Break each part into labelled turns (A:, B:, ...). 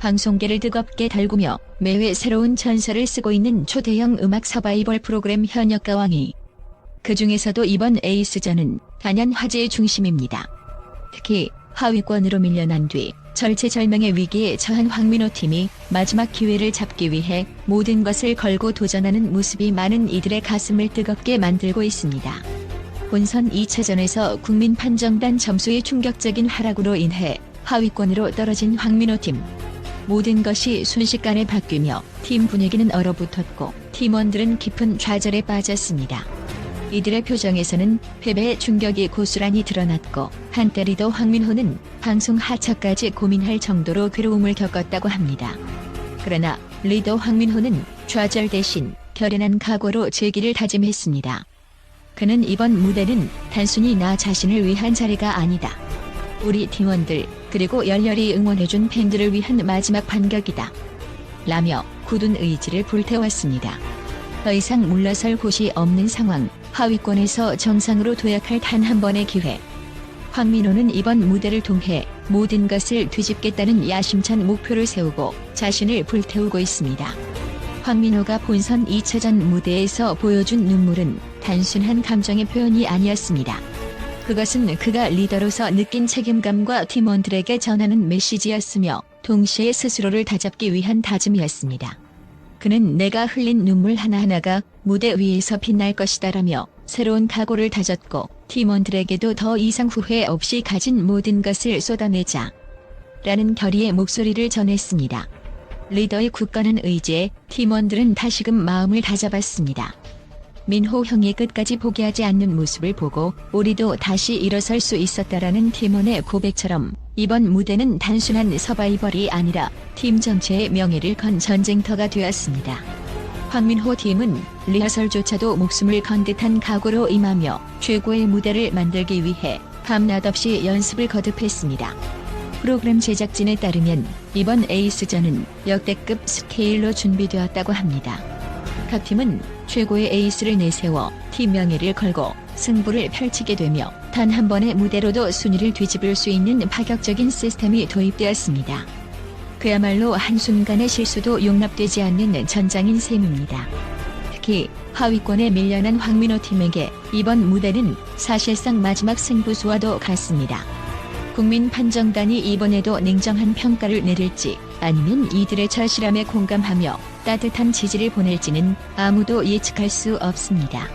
A: 방송계를 뜨겁게 달구며 매회 새로운 전설을 쓰고 있는 초대형 음악 서바이벌 프로그램 현역과 왕이. 그 중에서도 이번 에이스전은 단연 화제의 중심입니다. 특히 하위권으로 밀려난 뒤 절체절명의 위기에 처한 황민호 팀이 마지막 기회를 잡기 위해 모든 것을 걸고 도전하는 모습이 많은 이들의 가슴을 뜨겁게 만들고 있습니다. 본선 2차전에서 국민판정단 점수의 충격적인 하락으로 인해 하위권으로 떨어진 황민호 팀. 모든 것이 순식간에 바뀌며 팀 분위기는 얼어붙었고 팀원들은 깊은 좌절에 빠졌습니다. 이들의 표정에서는 패배의 충격이 고스란히 드러났고 한때 리더 황민호는 방송 하차까지 고민할 정도로 괴로움을 겪었다고 합니다. 그러나 리더 황민호는 좌절 대신 결연한 각오로 재기를 다짐했습니다. 그는 이번 무대는 단순히 나 자신을 위한 자리가 아니다. 우리 팀원들 그리고 열렬히 응원해준 팬들을 위한 마지막 반격이다. 라며 굳은 의지를 불태웠습니다. 더 이상 물러설 곳이 없는 상황, 하위권에서 정상으로 도약할 단 한 번의 기회. 황민호는 이번 무대를 통해 모든 것을 뒤집겠다는 야심찬 목표를 세우고 자신을 불태우고 있습니다. 황민호가 본선 2차전 무대에서 보여준 눈물은 단순한 감정의 표현이 아니었습니다. 그것은 그가 리더로서 느낀 책임감과 팀원들에게 전하는 메시지였으며 동시에 스스로를 다잡기 위한 다짐이었습니다. 그는 내가 흘린 눈물 하나하나가 무대 위에서 빛날 것이다라며 새로운 각오를 다졌고 팀원들에게도 더 이상 후회 없이 가진 모든 것을 쏟아내자 라는 결의의 목소리를 전했습니다. 리더의 굳건한 의지에 팀원들은 다시금 마음을 다잡았습니다. 민호 형이 끝까지 포기하지 않는 모습을 보고 우리도 다시 일어설 수 있었다라는 팀원의 고백처럼 이번 무대는 단순한 서바이벌이 아니라 팀 전체의 명예를 건 전쟁터가 되었습니다. 황민호 팀은 리허설조차도 목숨을 건 듯한 각오로 임하며 최고의 무대를 만들기 위해 밤낮없이 연습을 거듭했습니다. 프로그램 제작진에 따르면 이번 에이스전은 역대급 스케일로 준비되었다고 합니다. 각 팀은 최고의 에이스를 내세워 팀 명예를 걸고 승부를 펼치게 되며 단 한 번의 무대로도 순위를 뒤집을 수 있는 파격적인 시스템이 도입되었습니다. 그야말로 한순간의 실수도 용납되지 않는 전장인 셈입니다. 특히 하위권에 밀려난 황민호 팀에게 이번 무대는 사실상 마지막 승부수와도 같습니다. 국민판정단이 이번에도 냉정한 평가를 내릴지 아니면 이들의 절실함에 공감하며 따뜻한 지지를 보낼지는 아무도 예측할 수 없습니다.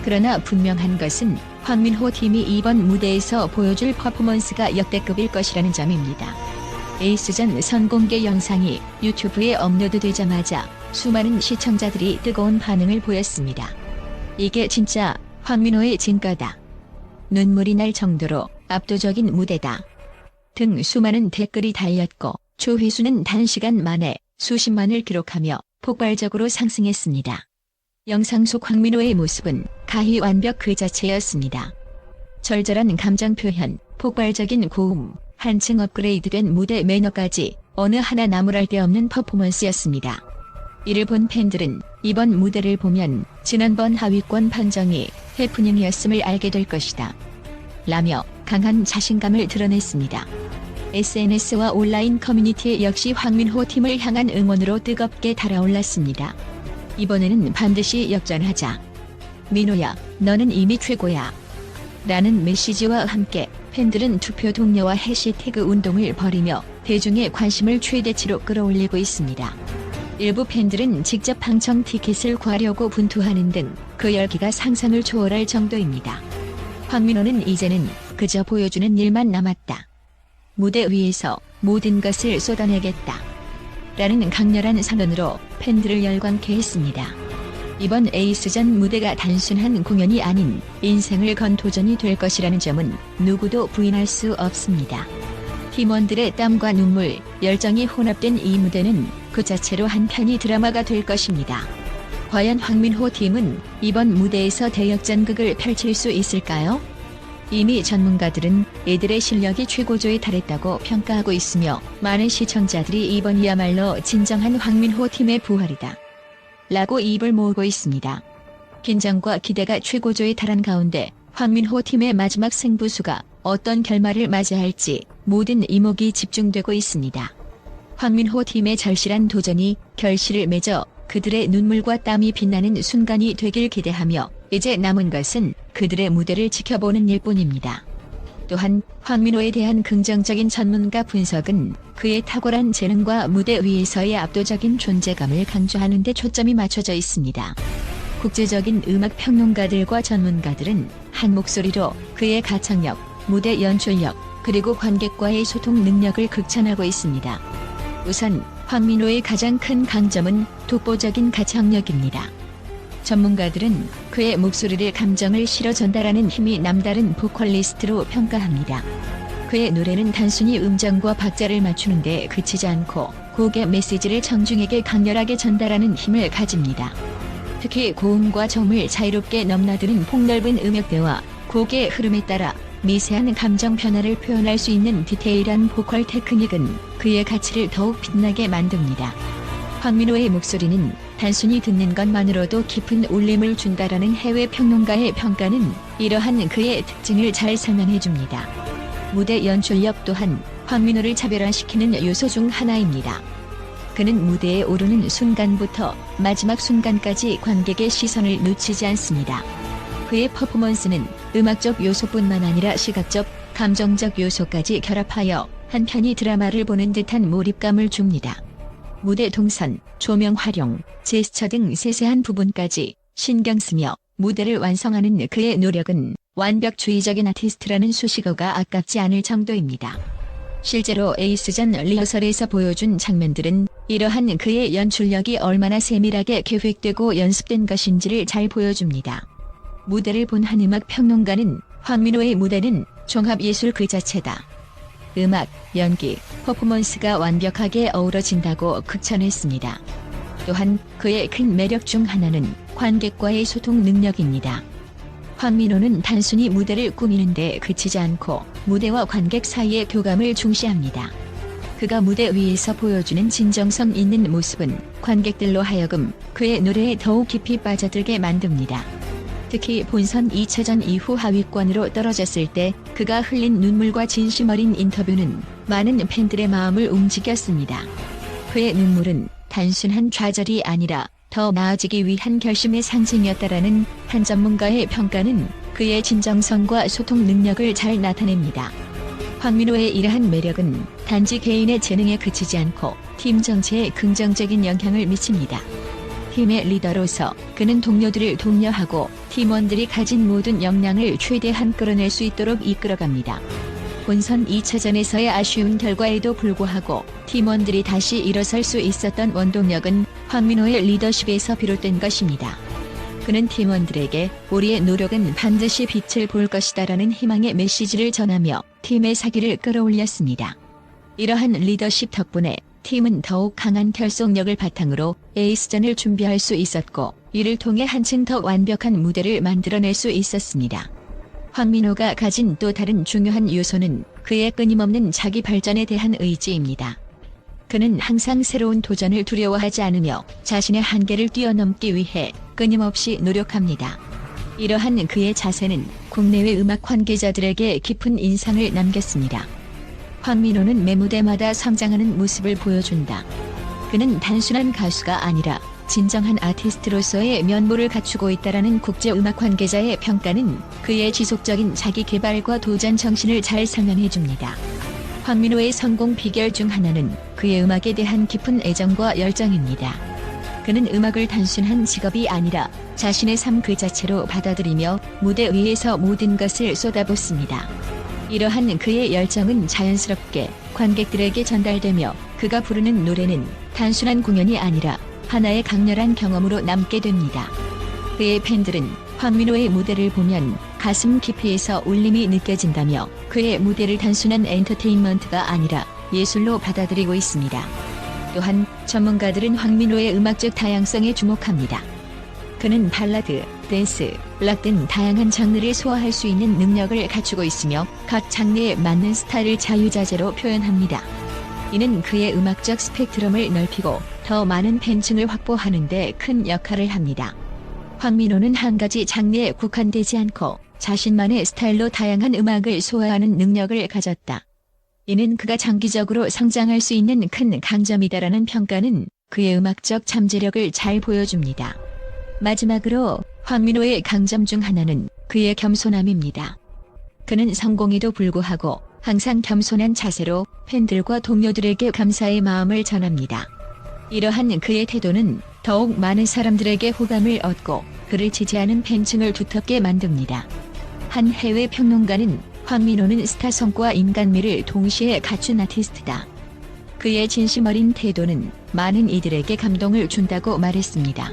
A: 그러나 분명한 것은 황민호 팀이 이번 무대에서 보여줄 퍼포먼스가 역대급일 것이라는 점입니다. 에이스전 선공개 영상이 유튜브에 업로드되자마자 수많은 시청자들이 뜨거운 반응을 보였습니다. 이게 진짜 황민호의 진가다. 눈물이 날 정도로 압도적인 무대다. 등 수많은 댓글이 달렸고 조회수는 단시간 만에 수십만을 기록하며 폭발적으로 상승했습니다. 영상 속 황민호의 모습은 가히 완벽 그 자체였습니다. 절절한 감정 표현, 폭발적인 고음, 한층 업그레이드된 무대 매너까지 어느 하나 나무랄 데 없는 퍼포먼스였습니다. 이를 본 팬들은 이번 무대를 보면 지난번 하위권 판정이 해프닝이었음을 알게 될 것이다. 라며 강한 자신감을 드러냈습니다. SNS와 온라인 커뮤니티 역시 황민호 팀을 향한 응원으로 뜨겁게 달아올랐습니다. 이번에는 반드시 역전하자. 민호야, 너는 이미 최고야. 라는 메시지와 함께 팬들은 투표 동료와 해시태그 운동을 벌이며 대중의 관심을 최대치로 끌어올리고 있습니다. 일부 팬들은 직접 방청 티켓을 구하려고 분투하는 등 그 열기가 상상을 초월할 정도입니다. 황민호는 이제는 그저 보여주는 일만 남았다. 무대 위에서 모든 것을 쏟아내겠다. 라는 강렬한 선언으로 팬들을 열광케 했습니다. 이번 에이스전 무대가 단순한 공연이 아닌 인생을 건 도전이 될 것이라는 점은 누구도 부인할 수 없습니다. 팀원들의 땀과 눈물, 열정이 혼합된 이 무대는 그 자체로 한편의 드라마가 될 것입니다. 과연 황민호 팀은 이번 무대에서 대역전극을 펼칠 수 있을까요? 이미 전문가들은 이들의 실력이 최고조에 달했다고 평가하고 있으며 많은 시청자들이 이번이야말로 진정한 황민호 팀의 부활이다 라고 입을 모으고 있습니다. 긴장과 기대가 최고조에 달한 가운데 황민호 팀의 마지막 승부수가 어떤 결말을 맞이할지 모든 이목이 집중되고 있습니다. 황민호 팀의 절실한 도전이 결실을 맺어 그들의 눈물과 땀이 빛나는 순간이 되길 기대하며 이제 남은 것은 그들의 무대를 지켜보는 일뿐입니다. 또한 황민호에 대한 긍정적인 전문가 분석은 그의 탁월한 재능과 무대 위에서의 압도적인 존재감을 강조하는 데 초점이 맞춰져 있습니다. 국제적인 음악 평론가들과 전문가들은 한 목소리로 그의 가창력, 무대 연출력, 그리고 관객과의 소통 능력을 극찬하고 있습니다. 우선 황민호의 가장 큰 강점은 독보적인 가창력입니다. 전문가들은 그의 목소리를 감정을 실어 전달하는 힘이 남다른 보컬리스트로 평가합니다. 그의 노래는 단순히 음정과 박자를 맞추는 데 그치지 않고 곡의 메시지를 청중에게 강렬하게 전달하는 힘을 가집니다. 특히 고음과 저음을 자유롭게 넘나드는 폭넓은 음역대와 곡의 흐름에 따라 미세한 감정 변화를 표현할 수 있는 디테일한 보컬 테크닉은 그의 가치를 더욱 빛나게 만듭니다. 황민호의 목소리는 단순히 듣는 것만으로도 깊은 울림을 준다라는 해외 평론가의 평가는 이러한 그의 특징을 잘 설명해줍니다. 무대 연출력 또한 황민호를 차별화시키는 요소 중 하나입니다. 그는 무대에 오르는 순간부터 마지막 순간까지 관객의 시선을 놓치지 않습니다. 그의 퍼포먼스는 음악적 요소뿐만 아니라 시각적, 감정적 요소까지 결합하여 한편의 드라마를 보는 듯한 몰입감을 줍니다. 무대 동선, 조명 활용, 제스처 등 세세한 부분까지 신경 쓰며 무대를 완성하는 그의 노력은 완벽주의적인 아티스트라는 수식어가 아깝지 않을 정도입니다. 실제로 에이스전 리허설에서 보여준 장면들은 이러한 그의 연출력이 얼마나 세밀하게 계획되고 연습된 것인지를 잘 보여줍니다. 무대를 본 한 음악 평론가는 황민호의 무대는 종합예술 그 자체다. 음악, 연기, 퍼포먼스가 완벽하게 어우러진다고 극찬했습니다. 또한 그의 큰 매력 중 하나는 관객과의 소통 능력입니다. 황민호는 단순히 무대를 꾸미는데 그치지 않고 무대와 관객 사이의 교감을 중시합니다. 그가 무대 위에서 보여주는 진정성 있는 모습은 관객들로 하여금 그의 노래에 더욱 깊이 빠져들게 만듭니다. 특히 본선 2차전 이후 하위권으로 떨어졌을 때 그가 흘린 눈물과 진심 어린 인터뷰는 많은 팬들의 마음을 움직였습니다. 그의 눈물은 단순한 좌절이 아니라 더 나아지기 위한 결심의 상징이었다라는 한 전문가의 평가는 그의 진정성과 소통 능력을 잘 나타냅니다. 황민호의 이러한 매력은 단지 개인의 재능에 그치지 않고 팀 전체에 긍정적인 영향을 미칩니다. 팀의 리더로서 그는 동료들을 독려하고 팀원들이 가진 모든 역량을 최대한 끌어낼 수 있도록 이끌어갑니다. 본선 2차전에서의 아쉬운 결과에도 불구하고 팀원들이 다시 일어설 수 있었던 원동력은 황민호의 리더십에서 비롯된 것입니다. 그는 팀원들에게 우리의 노력은 반드시 빛을 볼 것이다라는 희망의 메시지를 전하며 팀의 사기를 끌어올렸습니다. 이러한 리더십 덕분에 팀은 더욱 강한 결속력을 바탕으로 에이스전을 준비할 수 있었고 이를 통해 한층 더 완벽한 무대를 만들어낼 수 있었습니다. 황민호가 가진 또 다른 중요한 요소는 그의 끊임없는 자기 발전에 대한 의지입니다. 그는 항상 새로운 도전을 두려워하지 않으며 자신의 한계를 뛰어넘기 위해 끊임없이 노력합니다. 이러한 그의 자세는 국내외 음악 관계자들에게 깊은 인상을 남겼습니다. 황민호는 매 무대마다 성장하는 모습을 보여준다. 그는 단순한 가수가 아니라 진정한 아티스트로서의 면모를 갖추고 있다라는 국제 음악 관계자의 평가는 그의 지속적인 자기 개발과 도전 정신을 잘 설명해줍니다. 황민호의 성공 비결 중 하나는 그의 음악에 대한 깊은 애정과 열정입니다. 그는 음악을 단순한 직업이 아니라 자신의 삶 그 자체로 받아들이며 무대 위에서 모든 것을 쏟아붓습니다. 이러한 그의 열정은 자연스럽게 관객들에게 전달되며 그가 부르는 노래는 단순한 공연이 아니라 하나의 강렬한 경험으로 남게 됩니다. 그의 팬들은 황민호의 무대를 보면 가슴 깊이에서 울림이 느껴진다며 그의 무대를 단순한 엔터테인먼트가 아니라 예술로 받아들이고 있습니다. 또한 전문가들은 황민호의 음악적 다양성에 주목합니다. 그는 발라드, 댄스, 락 등 다양한 장르를 소화할 수 있는 능력을 갖추고 있으며 각 장르에 맞는 스타일을 자유자재로 표현합니다. 이는 그의 음악적 스펙트럼을 넓히고 더 많은 팬층을 확보하는 데 큰 역할을 합니다. 황민호는 한 가지 장르에 국한되지 않고 자신만의 스타일로 다양한 음악을 소화하는 능력을 가졌다. 이는 그가 장기적으로 성장할 수 있는 큰 강점이다라는 평가는 그의 음악적 잠재력을 잘 보여줍니다. 마지막으로 황민호의 강점 중 하나는 그의 겸손함입니다. 그는 성공에도 불구하고 항상 겸손한 자세로 팬들과 동료들에게 감사의 마음을 전합니다. 이러한 그의 태도는 더욱 많은 사람들에게 호감을 얻고 그를 지지하는 팬층을 두텁게 만듭니다. 한 해외 평론가는 황민호는 스타성과 인간미를 동시에 갖춘 아티스트다. 그의 진심 어린 태도는 많은 이들에게 감동을 준다고 말했습니다.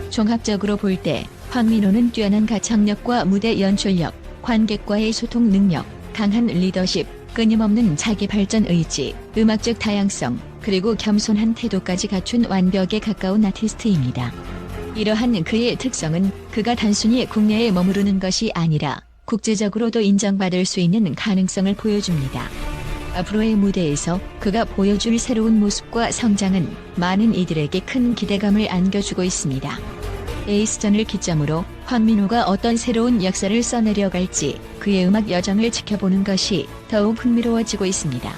A: 종합적으로 볼 때 황민호는 뛰어난 가창력과 무대 연출력, 관객과의 소통 능력, 강한 리더십, 끊임없는 자기 발전 의지, 음악적 다양성, 그리고 겸손한 태도까지 갖춘 완벽에 가까운 아티스트입니다. 이러한 그의 특성은 그가 단순히 국내에 머무르는 것이 아니라 국제적으로도 인정받을 수 있는 가능성을 보여줍니다. 앞으로의 무대에서 그가 보여줄 새로운 모습과 성장은 많은 이들에게 큰 기대감을 안겨주고 있습니다. 에이스전을 기점으로 황민호가 어떤 새로운 역사를 써내려갈지 그의 음악 여정을 지켜보는 것이 더욱 흥미로워지고 있습니다.